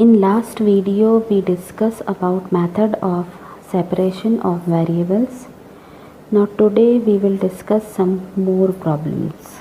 In last video we discussed about method of separation of variables. Now today we will discuss some more problems.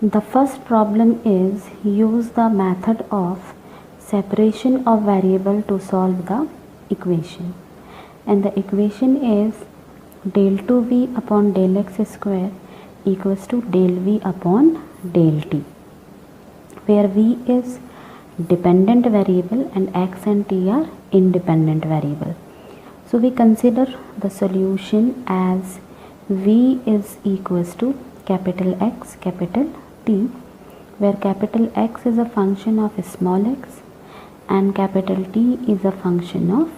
The first problem is use the method of separation of variable to solve the equation. And the equation is del 2v upon del x square equals to del v upon del t, where v is dependent variable and x and t are independent variable. So we consider the solution as v is equals to capital X capital T, where capital X is a function of small x and capital T is a function of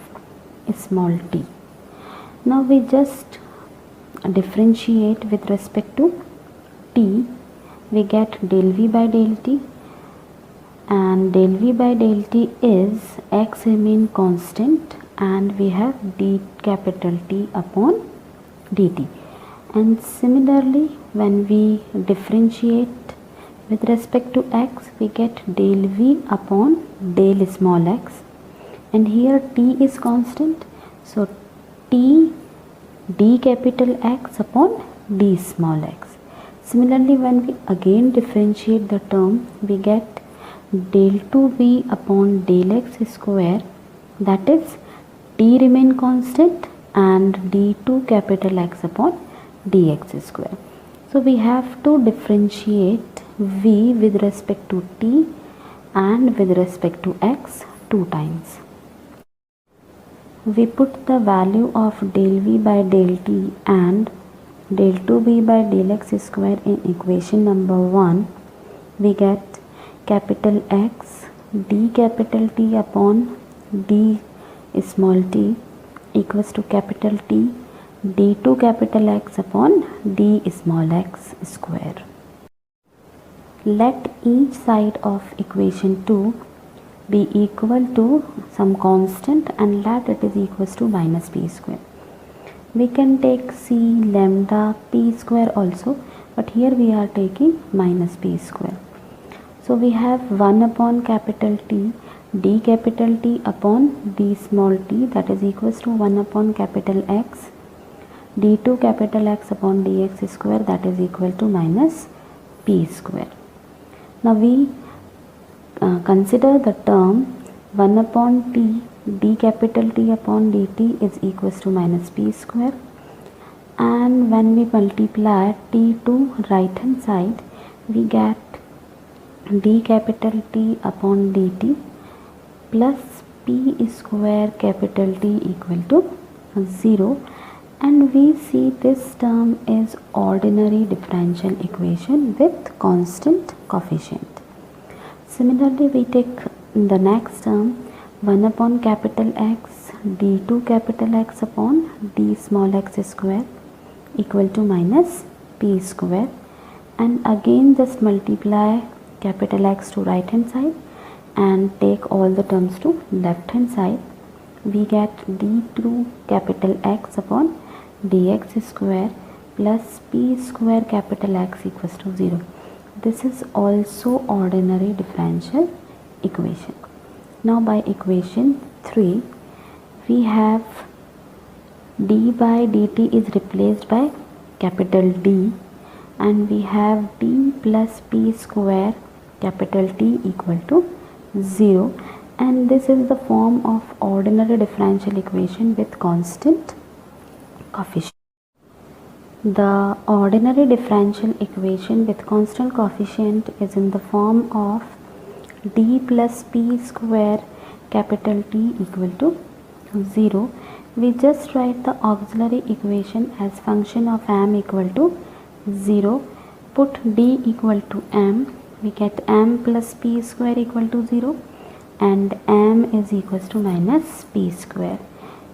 small t. Now we just differentiate with respect to t. We get del v by del t, and del v by del t is x remain constant and we have d capital T upon dt. And similarly when we differentiate with respect to x, we get del v upon del small x, and here t is constant, so t d capital X upon d small x. Similarly when we again differentiate the term, we get del 2v upon del x square, that is t remain constant and d2 capital X upon dx square. So we have to differentiate v with respect to t and with respect to x two times. We put the value of del v by del t and del 2v by del x square in equation number 1. We get capital X d capital T upon d small t equals to capital T d2 capital X upon d small x square. Let each side of equation 2 be equal to some constant and let it is equals to minus p square. We can take c lambda p square also, but here we are taking minus p square. So we have 1 upon capital T d capital T upon d small t, that is equals to 1 upon capital X d2 capital X upon dx square, that is equal to minus p square. Now we consider the term 1 upon t d capital T upon dt is equals to minus p square, and when we multiply t to right hand side, we get d capital T upon dt plus p square capital T equal to 0, and we see this term is ordinary differential equation with constant coefficient. Similarly we take the next term 1 upon capital X d2 capital X upon d small x square equal to minus p square, and again just multiply capital X to right hand side and take all the terms to left hand side. We get d2 capital X upon dx square plus p square capital X equals to 0. This is also ordinary differential equation. Now by equation 3 we have d by dt is replaced by capital D, and we have d plus p square capital T equal to 0, and this is the form of ordinary differential equation with constant coefficient. The ordinary differential equation with constant coefficient is in the form of d plus p square capital T equal to 0. We just write the auxiliary equation as function of m equal to 0. Put d equal to m, we get m plus p square equal to 0 and m is equals to minus p square.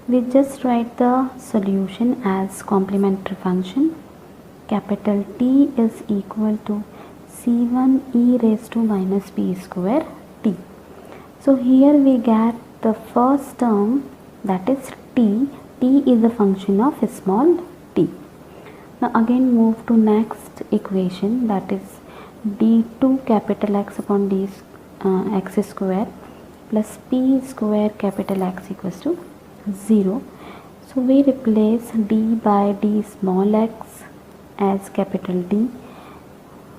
We just write the solution as complementary function. Capital T is equal to c1 e raised to minus p square t. So here we get the first term, that is t. T is a function of small t. Now again move to next equation, that is d2 capital X upon d x square plus p square capital X equals to 0. So we replace d by d small x as capital D.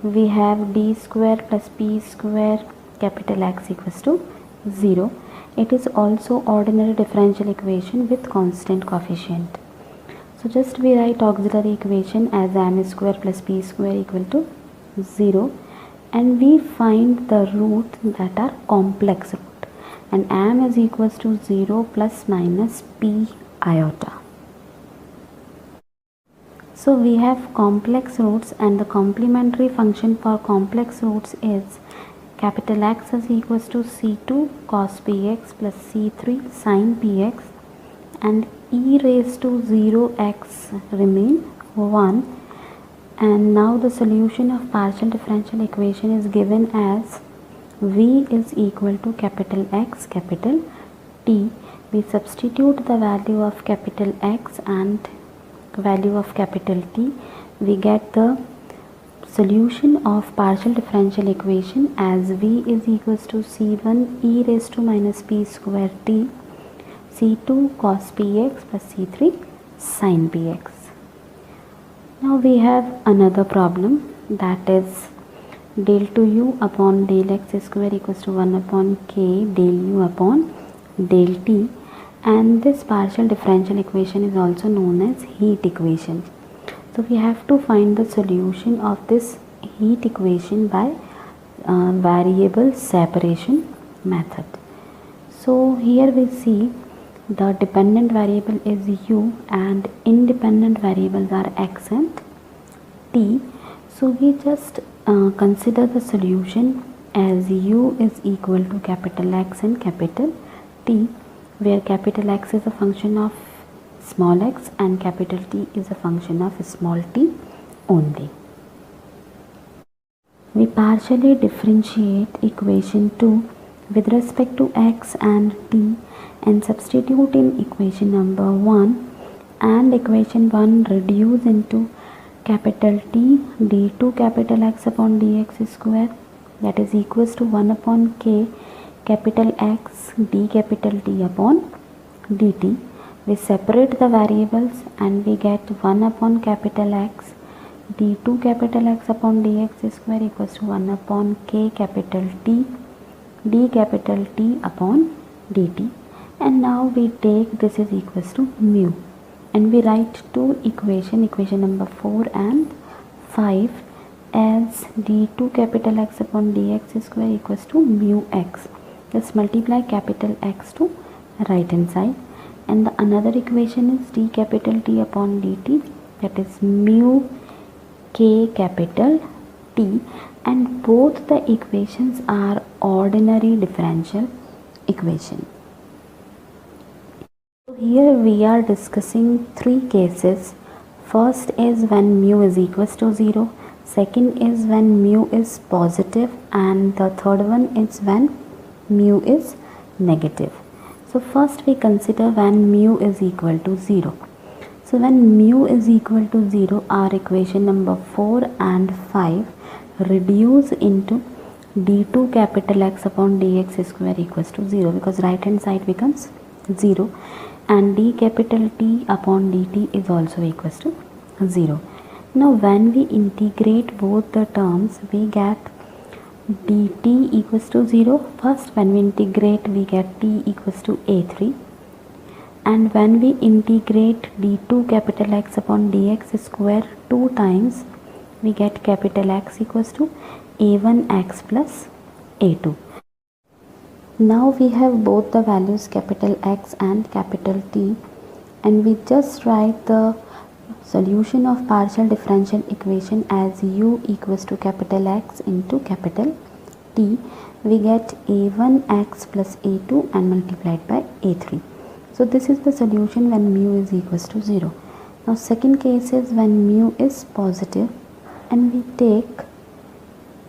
We have d square plus p square capital X equals to 0. It is also ordinary differential equation with constant coefficient. So just we write auxiliary equation as m square plus p square equal to 0, and we find the roots that are complex root, and m is equals to 0 plus minus p iota. So we have complex roots, and the complementary function for complex roots is capital X is equals to c2 cos px plus c3 sin px, and e raised to 0x remain 1. And now the solution of partial differential equation is given as v is equal to capital X capital T. We substitute the value of capital X and value of capital T. We get the solution of partial differential equation as v is equals to c1 e raised to minus p square t, c2 cos px plus c3 sin px. Now we have another problem, that is del 2u upon del x square equals to 1 upon k del u upon del t, and this partial differential equation is also known as heat equation. So we have to find the solution of this heat equation by variable separation method. So here we see the dependent variable is u and independent variables are x and t. So we just consider the solution as u is equal to capital X and capital T, where capital X is a function of small x and capital T is a function of small t only. We partially differentiate equation 2 with respect to x and t and substitute in equation number 1, and equation 1 reduce into capital T d2 capital X upon dx square, that is equals to 1 upon k capital X d capital T upon dt. We separate the variables and we get 1 upon capital X d2 capital X upon dx square equals to 1 upon k capital T d capital T upon dt. And now we take this is equals to mu, and we write two equation number 4 and 5 as d2 capital X upon dx square equals to mu x. Let's multiply capital X to right hand side, and the another equation is d capital T upon dt, that is mu k capital T, and both the equations are ordinary differential equation. Here we are discussing three cases. First is when mu is equals to 0, second is when mu is positive, and the third one is when mu is negative. So first we consider when mu is equal to 0. So when mu is equal to 0, our equation number 4 and 5 reduce into d2 capital X upon dx square equals to 0, because right hand side becomes 0, and d capital T upon dt is also equals to 0. Now when we integrate both the terms, we get dt equals to 0. First when we integrate, we get t equals to a3, and when we integrate d2 capital X upon dx square 2 times, we get capital X equals to a1x plus a2. Now we have both the values capital X and capital T, and we just write the solution of partial differential equation as u equals to capital X into capital T. We get a1x plus a2 and multiplied by a3. So this is the solution when mu is equals to 0. Now second case is when mu is positive, and we take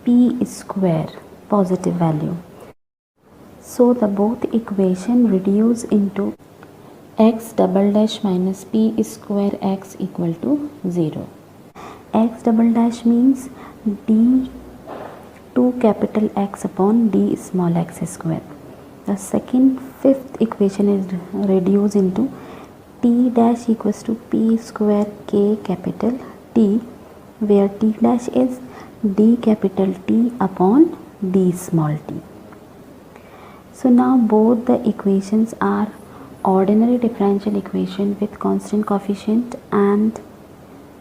p square positive value. So the both equation reduce into x double dash minus p square x equal to 0. X double dash means d 2 capital X upon d small x square. The fifth equation is reduced into t dash equals to p square k capital T, where t dash is d capital T upon d small t. So now both the equations are ordinary differential equation with constant coefficient, and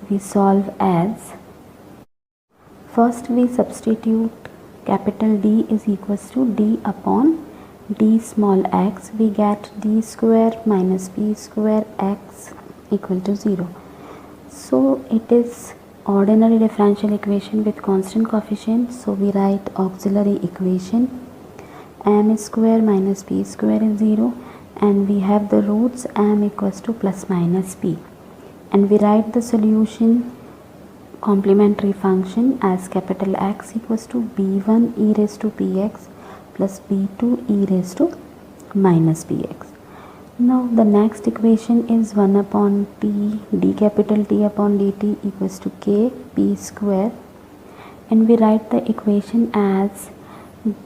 we solve as, first we substitute capital D is equals to d upon d small x. We get d square minus p square x equal to 0. So it is ordinary differential equation with constant coefficient. So we write auxiliary equation m square minus p square is 0, and we have the roots m equals to plus minus p, and we write the solution complementary function as capital X equals to b1 e raised to px plus b2 e raised to minus px. Now the next equation is 1 upon t d capital T upon dt equals to k p square, and we write the equation as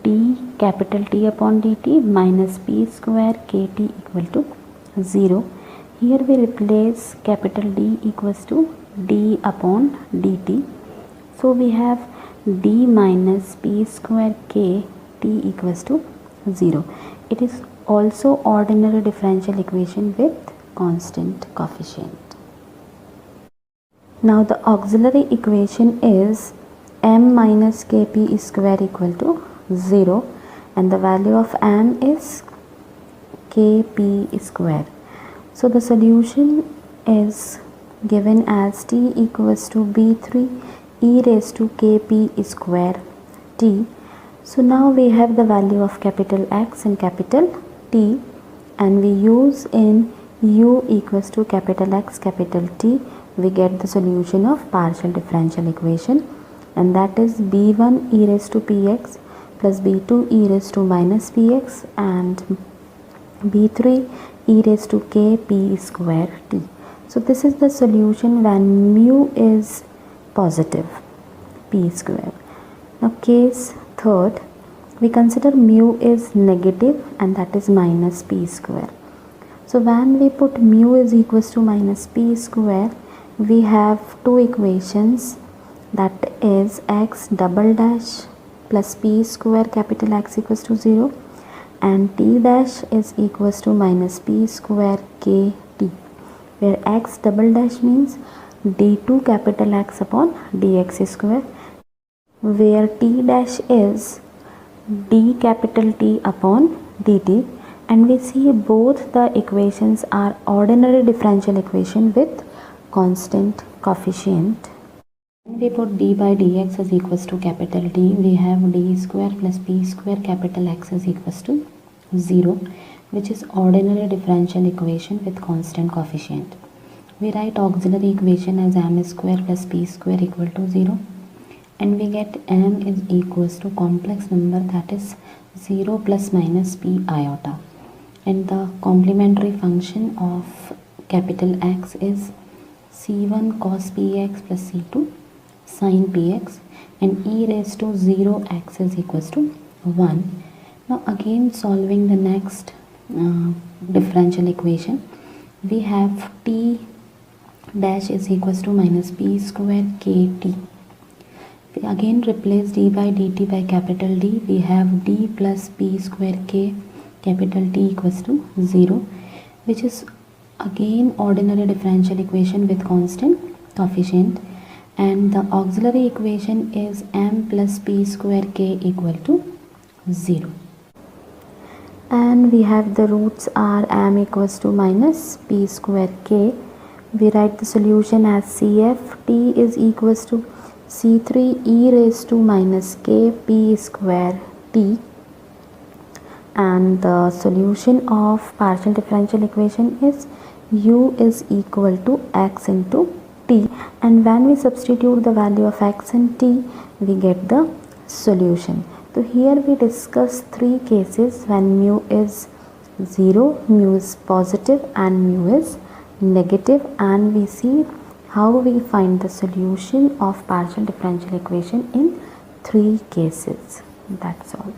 d capital T upon dt minus p square kt equal to 0. Here we replace capital D equals to d upon dt. So we have d minus p square k t equals to 0. It is also ordinary differential equation with constant coefficient. Now the auxiliary equation is m minus kp square equal to 0, and the value of m is kp square. So the solution is given as t equals to b3 e raised to kp square t. So now we have the value of capital X and capital T, and we use in u equals to capital X capital T, we get the solution of partial differential equation, and that is b1 e raised to px plus b2 e raised to minus px and b3 e raised to kp square t. So this is the solution when mu is positive, p square. Now case third, we consider mu is negative, and that is minus p square. So when we put mu is equals to minus p square, we have two equations, that is x double dash plus p square capital X equals to 0, and t dash is equals to minus p square k t, where x double dash means d2 capital X upon dx square, where t dash is d capital T upon dt, and we see both the equations are ordinary differential equation with constant coefficient. When we put d by dx is equals to capital D, we have d square plus p square capital X is equals to 0, which is ordinary differential equation with constant coefficient. We write auxiliary equation as m square plus p square equal to 0, and we get m is equals to complex number, that is 0 plus minus p iota, and the complementary function of capital X is c1 cos px plus c2 sin px, and e raised to 0 x is equals to 1. Now again solving the next differential equation, we have t dash is equals to minus p square kt. We again replace d by dt by capital D. We have d plus p square k capital T equals to 0, which is again ordinary differential equation with constant coefficient, and the auxiliary equation is m plus p square k equal to 0. And we have the roots are m equals to minus p square k. We write the solution as CF t is equals to c3 e raised to minus k p square t, and the solution of partial differential equation is u is equal to x into t, and when we substitute the value of x and t, we get the solution. So here we discuss three cases when mu is 0, mu is positive, and mu is negative, and we see how we find the solution of partial differential equation in 3 cases. That's all.